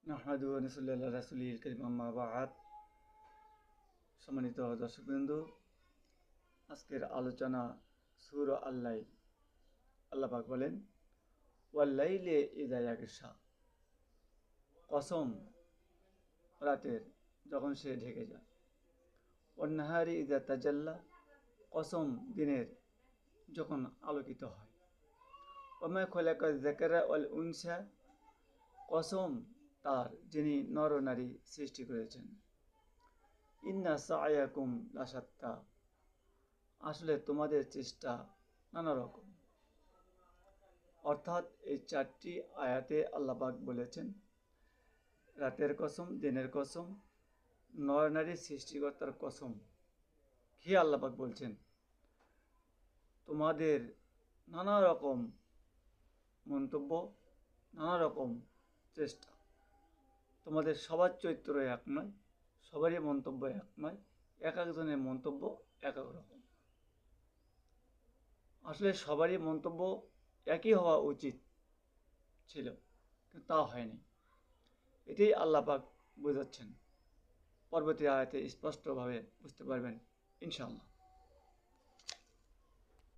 নাহমাদুহু ওয়া নুসাল্লি আলা রাসূলিল কারীম আম্মা বা'দ। সম্মানিত দর্শকবৃন্দ, আজকের আলোচনা সূরা আল-লাইল। আল্লাহ পাক বলেন, ওয়াল লাইলি ইযা ইয়াগশা, কসম রাতের যখন সে ঢেকে যায়। ওয়ান নাহারি ইযা তাজাল্লা, কসম দিনের যখন আলোকিত হয়। ওয়া মা খালাকা যাকারা ওয়াল উনসা, কসম তার যিনি নর নারী সৃষ্টি করেছেন। ইন্না সা'য়াকুম লাশাত্তা, আসলে তোমাদের চেষ্টা নানা রকম। অর্থাৎ এই চারটি আয়াতে আল্লাহ পাক বলেছেন, রাতের কসম, দিনের কসম, নর নারী সৃষ্টিকর্তার কসম খেয়ে আল্লাহ পাক বলছেন, তোমাদের নানা রকম মন্তব্য, নানা রকম চেষ্টা, তোমাদের সবার চরিত্র এক নয়, সবারই মন্তব্য এক নয়, এক একজনের মন্তব্য এক এক রকম। আসলে সবারই মন্তব্য একই হওয়া উচিত ছিল, কিন্তু তা হয়নি। এটাই আল্লাহ পাক বোঝাচ্ছেন। পরবর্তী আয়াতে স্পষ্টভাবে বুঝতে পারবেন ইনশাআল্লাহ।